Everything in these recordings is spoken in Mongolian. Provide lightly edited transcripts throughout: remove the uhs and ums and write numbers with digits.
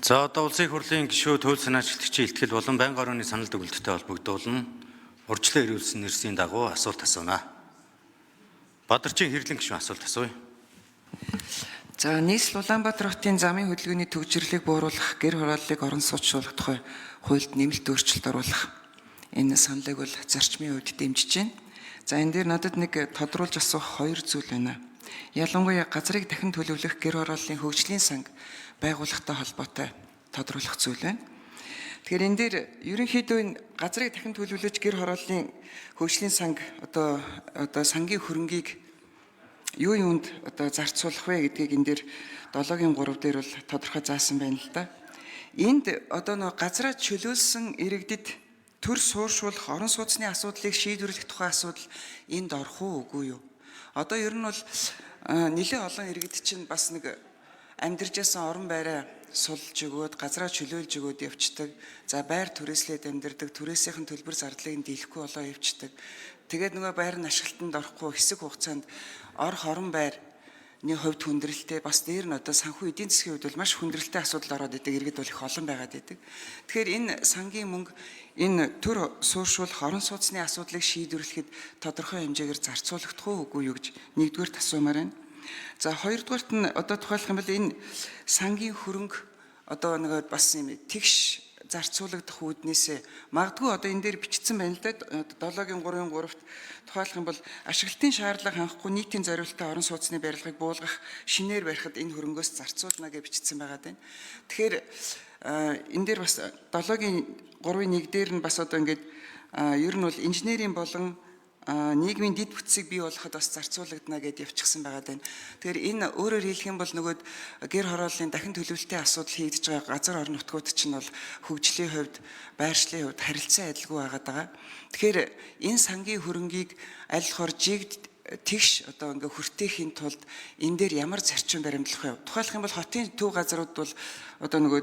За одоо улсын хурлын гишүүд хууль санаачлагчийн илтгэл болон байнгын орны санал дүгнэлттэй холбогдуулан урьдчилан ирүүлсэн нэрсийн дагуу асуулт асууна. Бадарчин Хэрлэн гишүүн асуулт асууя. За нийслэл Улаанбаатар хотын замын хөдөлгөөний төвчрлийг бууруулах, гэр хорооллыг орон сууцруулах тухай хуульд нэмэлт өөрчлөлт оруулах. Энэ саналыг бол зарчмын хувьд дэмжиж байна. За энэ дээр надад нэг тодруулж асуух хоёр зүйл байна. Ялангуяа газрыг дахин төлөвлөх гэр хорооллын хөгжлийн санг байгуулахтай холбоотой тодруулах зүйл байна. Тэгэхээр энэ дээр ерөнхийдөө энэ газрыг дахин төлөвлөж гэр хорооллын хөгжлийн санг одоо сангийн хөрөнгийг юу юунд одоо зарцуулах вэ гэдгийг энэ дээр 7-гийн 3 дээр бол тодорхой заасан байна л да. Энд одоо нэг газраа чөлөөлсөн иргэдэд төр сууршуулах орон сууцны асуудлыг шийдвэрлэх тухай асуудал энд орох уу үгүй юу? Одоо ер нь бол нэлээд олон иргэд чинь бас нэг амьдарч байсан орон байраа сулж өгөөд газраа чөлөөлж өгөөд явцдаг. За байр түрээслээд амьдардаг, түрээсийн төлбөр зардлыг дийлэхгүй болоо явцдаг. Тэгээд нөгөө байр нь ашиглалтанд орохгүй хэсэг хугацаанд орох орон байрны хувьд хүндрэлтэй бас дээр нь одоо санхүү эдийн засгийн хувьд бол маш хүндрэлтэй асуудал ороод идэг иргэд бол их олон байгаад идэг. Тэгэхээр энэ сангийн мөнгө энэ төр сууршуулах орон сууцны асуудлыг шийдвэрлэхэд тодорхой хэмжээгээр зарцуулагдах уугүй юу гэж нэгдүгээр асуумаар байна. За хоёрдугаарт нь одоо тухайлах юм бол энэ сангийн хөрөнгө одоо нэг бас юм тэгш зарцуулагдах үүднээсээ магадгүй одоо энэ дээр бичигдсэн байна л да 7-гийн 3-ын 3-т тухайлах юм бол ашиглалтын шаардлага хангахгүй нийтийн зориулалттай орон сууцны барилгыг буулгах шинээр барихад энэ хөрөнгөөс зарцуулна гэж бичигдсэн байгаа байна. Тэгэхээр энэ дээр бас 7-гийн 3-ын 1 дээр нь бас одоо ингээд ер нь бол инженерийн болон нийгмийн дэд бүтцийг бий болгоход бас зарцуулагдана гэдээ явчихсан байгаа даа. Тэгэхээр энэ өөрөөр хэлэх юм бол нөгөө гэр хорооллын дахин төлөвлөлтийн асуудал хийгдэж байгаа газар орон нутгууд чинь бол хөгжлийн хувьд, байршлын хувьд харилцан адилгүй байгаа. Тэгэхээр энэ сангийн хөрөнгийг аль болохоор жигд тэгш одоо ингээ хүртээхийн тулд энэ дээр ямар зарчим баримтлах вэ? Тухайлх юм бол хотын төв газрууд бол одоо нөгөө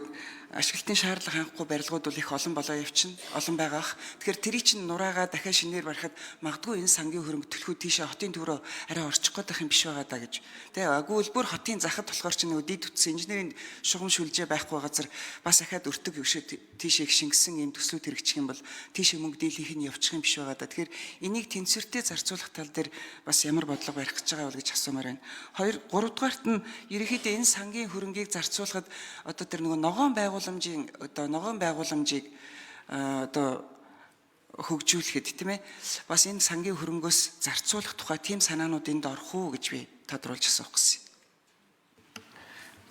ашиглалтын шаардлага хангахгүй барилгууд бол их олон болоо явчихна, олон байгаах. Тэгэхээр тэрий чинь нураагаа дахиад шинээр барихад магадгүй энэ сангийн хөрөнгө төлхөө тийшээ хотын төв рүү арай орчих гээд байх юм биш байгаа даа гэж. Тэгээ агуул бүр хотын захад болохоор чинь нөгөө дид үтс инженерийн шугам шүлжээ байхгүй газар бас ахаад өртөг өшөө тийшээ шингэсэн юм төслүүд хэрэгжих юм бол тийшээ мөнгө дийлэх нь явчих юм биш байгаа даа. Тэгэхээр энийг тэнцвэртэй зарцуулах тал дээр бас ямар бодлого барих гэж байгаа бол гэж асуумаар байна. 3-дугаарт нь ерөнхийдөө энэ сангийн хөрөнгийг зарцуулахад одоо тэр нөгөө ногоон байгууламжийг одоо хөгжүүлэхэд тийм ээ бас энэ сангийн хөрөнгөөс зарцуулах тухай тийм санаанууд энд орох уу гэж би тодруулж асуух гэсэн.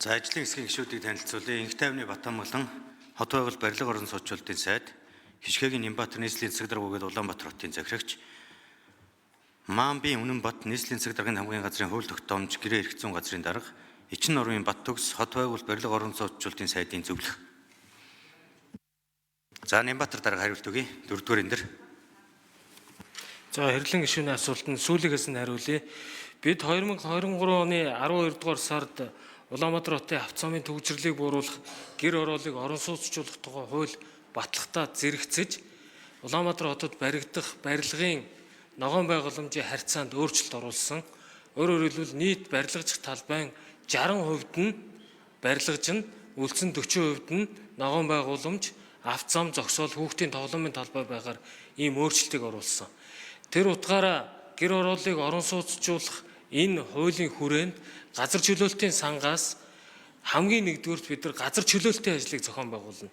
За ажлын хэсгийн гишүүдийг танилцуулъя. Инх тайвны Батамгалан хот байгуул барилга орон сууцлалтын сайд, Хишгэгийн Нямбатар нийслэлийн засаг дарга бөгөөд Улаанбаатар хотын захирагч, Маанбийн Үнэнбат нийслэлийн засаг даргын хамгийн газрын хууль тогтоомж гэрээ эрх зүйн газрын дарга, Ичин Нурмын Бат төгс хот байгуул барилга орон сууцлалтын сайдын зөвлөх. За Нямбатар дарга хариулт өгье. 4-р энэ дэр. За Хэрлэн гишүүний асуултанд сүүлээс нь хариулъя. Бид 2023 оны 12 дугаар сард Улаанбаатар хотын автозамын төвчрлийг бууруулах, гэр хорооллыг орон сууцчлуулах тухай хууль батлагтаа зэрэгцэж Улаанбаатар хотод баригдах барилгын ногоон байгууламжийн харьцаанд өөрчлөлт оруулсан. Өөрөөр хэлбэл нийт барилгажих талбайн 60% нь барилгаж нь, үлдсэн 40% нь ногоон байгууламж, автозам зогсоол хүүхдийн тоглоомын талбай байгаар ийм өөрчлөлтийг оруулсан. Тэр утгаараа гэр хорооллыг орон сууцчлуулах энэ хуулийн хүрээнд газар чөлөөлтийн сангаас хамгийн нэгдүгээрт бид нар газар чөлөөлтийн ажлыг зохион байгуулна.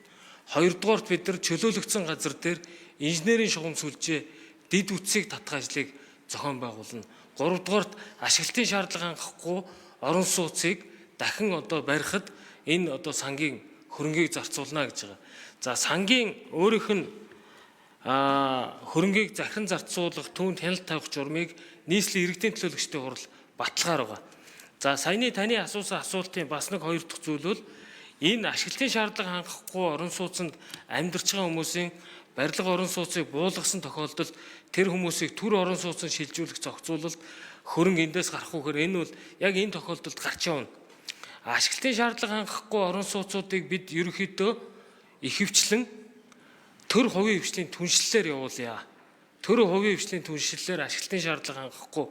Хоёрдугаарт бид нар чөлөөлөгдсөн газар дээр инженерийн шугам сүлжээ дид үтсийг татах ажлыг зохион байгуулна. Гуравдугаарт ашиглалтын шаардлага хангахгүй орон сууцыг дахин одоо барихад энэ одоо сангийн хөрөнгийг зарцуулна гэж байгаа. За сангийн өөрийнх нь хөрөнгийг захин зарцуулах түүнд хяналт тавих журмыг нийслэлийн иргэдийн төлөөлөгчдийн хурал баталгаар байгаа. За саяны таны асуусан асуултын бас нэг хоёр дахь зүйл бол энэ ашиглалтын шаардлага хангахгүй орон сууцнд амьдарч байгаа хүмүүсийн барилга орон сууцыг буулгасан тохиолдолд тэр хүмүүсийг төр орон сууцнд шилжүүлэх зохицуулалт хөрөнгө эндээс гарах үгээр энэ бол яг энэ тохиолдолд гарч явна. Ашиглалтын шаардлага хангахгүй орон сууцуудыг бид ерөнхийдөө ихэвчлэн төр хувийн хвшлийн түншлэлээр явуулъя. Төр хувийн хвшлийн түншлэлээр ашиглалтын шаардлага хангахгүй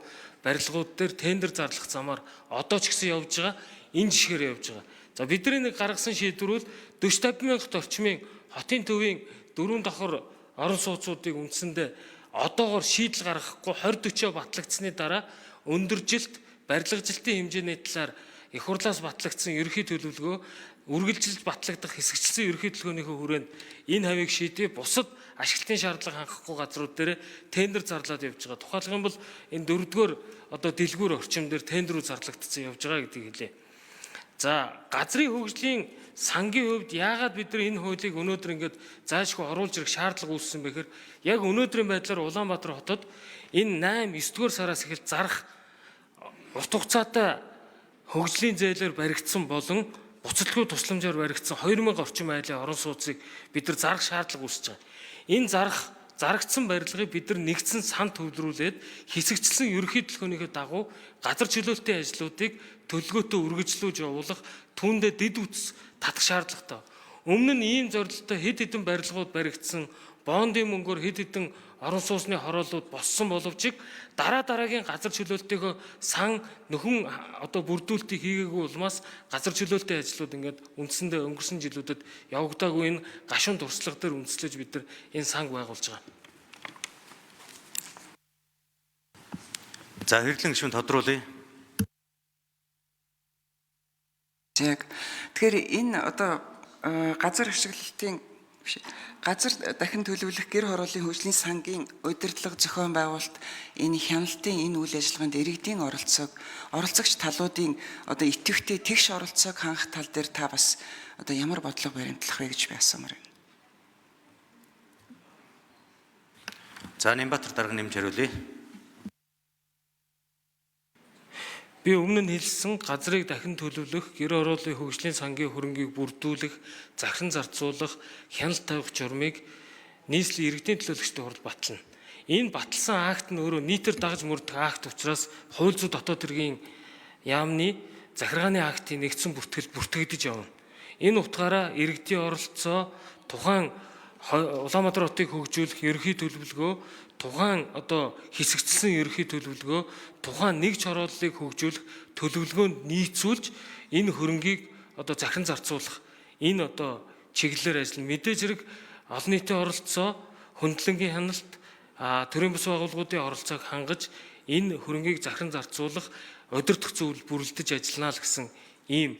барилгууд дээр тендер зарлах замаар одоо ч гэсэн явж байгаа, энэ жишгээр явж байгаа. За бидний нэг гаргасан шийдвэрүүд 40-50 мянгат орчмын хотын төвийн 4 давхар орон сууцуудыг үндсэндээ одоогоор шийдэл гаргахгүй 20-40 батлагдсны дараа өндөржилт, барилгажилтын хэмжээний талаар их хурлаас батлагдсан ерөнхий төлөвлөгөө үргэлжилж батлагдах хэсэгчлэн ерөнхий төлөвлөгөөнийхөө хүрээнд энэ хавийг шийдээ бусад ашиглалтын шаардлага хангахгүй газрууд дээр тендер зарлаад явж байгаа. Тухайлх юм бол энэ 4-р одоо дэлгүүр орчим дээр тендерүүд зарлагдсан явж байгаа гэдгийг хэлээ. За газрын хөгжлийн сангийн хувьд яагаад бид нар энэ хуулийг өнөөдөр ингээд заашгүй оруулж ирэх шаардлага үүссэн бэхээр яг өнөөдрийн байдлаар Улаанбаатар хотод энэ 8-9-р сараас эхэлж зарах урт хугацаатай хөгжлийн зээлээр баригдсан болон буцалтгүй тусламжаар баригдсан 2000 орчим айлын орон сууцыг бид нар зарах шаардлага үүсэж байгаа. Энэ зарагдсан барилгыг бид нар нэгдсэн сан төвлөрүүлээд хэсэгчлэн ерөнхий төлөвлөгөөнийхөө дагуу газар чөлөөлтийн ажлуудыг төлөвлөгөөтөө үргэлжлүүлж явуулах түүндээ дэд үтс татах шаардлагатай. Өмнө нь ийм зорилттой хэд хэдэн барилгууд баригдсан, бондын мөнгөөр хэд хэдэн орон сууцны хороолууд боссон боловч дараагийн газар чөлөөлтөйгөө сан нөхөн одоо бүрдүүлэлтийг хийгээгүй улмаас газар чөлөөлтийн ажлууд ингээд үндсэндээ өнгөрсөн жилүүдэд явагдаагүй энэ гашуун туршлага дээр үндэслэж бид нар энэ санг байгуулж байгаа. За хэрлэн гишүүн тодруулъя. Тэгэхээр энэ одоо газар ашиглалтын газар дахин төлөвлөх гэр хорооллын хөгжлийн сангийн удирдлага зохион байгуулалт энэ хяналтын энэ үйл ажиллагаанд иргэдийн оролцогч талуудын одоо идэвхтэй тэгш оролцоог хангах тал дээр та бас одоо ямар бодлого баримтлах вэ гэж би асуумаар байна. За Нямбатар дарга нэмж хариулъя. Би өмнө нь хэлсэн газрыг дахин төлөвлөх, гэр хорооллын хөгжлийн сангийн хөрөнгийг бүрдүүлэх, захиран зарцуулах, хяналт тавих журмыг нийслэлийн иргэдийн төлөөлөгчдийн хурд батлана. Энэ баталсан акт нь өөрөө нийтээр дагаж мөрдөх акт учраас хууль зүйн дотоод хэргийн яамны захиргааны актын нэгдсэн бүртгэл бүртгэгдэж явна. Энэ утгаараа иргэдийн оролцоо тухайн Улаанбаатар хотыг хөгжүүлэх ерөнхий төлөвлөгөө, тухайн одоо хэсэгчлэн ерөнхий төлөвлөгөө, тухайн нэгж хорооллыг хөгжүүлэх төлөвлөгөөнд нийцүүлж энэ хөрөнгийг одоо захиран зарцуулах энэ одоо чиглэлээр ажиллана. Мэдээж хэрэг олон нийтийн оролцоо, хөндлөнгийн хяналт, төрийн бас байгууллагуудын оролцоог хангаж энэ хөрөнгийг захиран зарцуулах, удирдах зөвлөл бүрэлдэж ажиллана л гэсэн ийм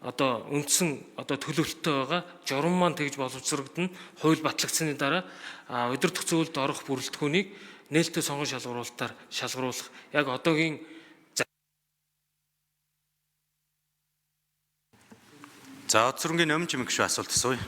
одоо үндсэн одоо төлөвлөлттэй байгаа. Журам маань тэгж боловсрогдно. Хууль батлагдсаны дараа удирдах зөвлөлд орох бүрэлдэхүүнийг нээлттэй сонгон шалгаруулалтаар шалгаруулах. Яг одоогийн За Од сүрэнгийн Номын Жимэг гишүүн асуулт асууя.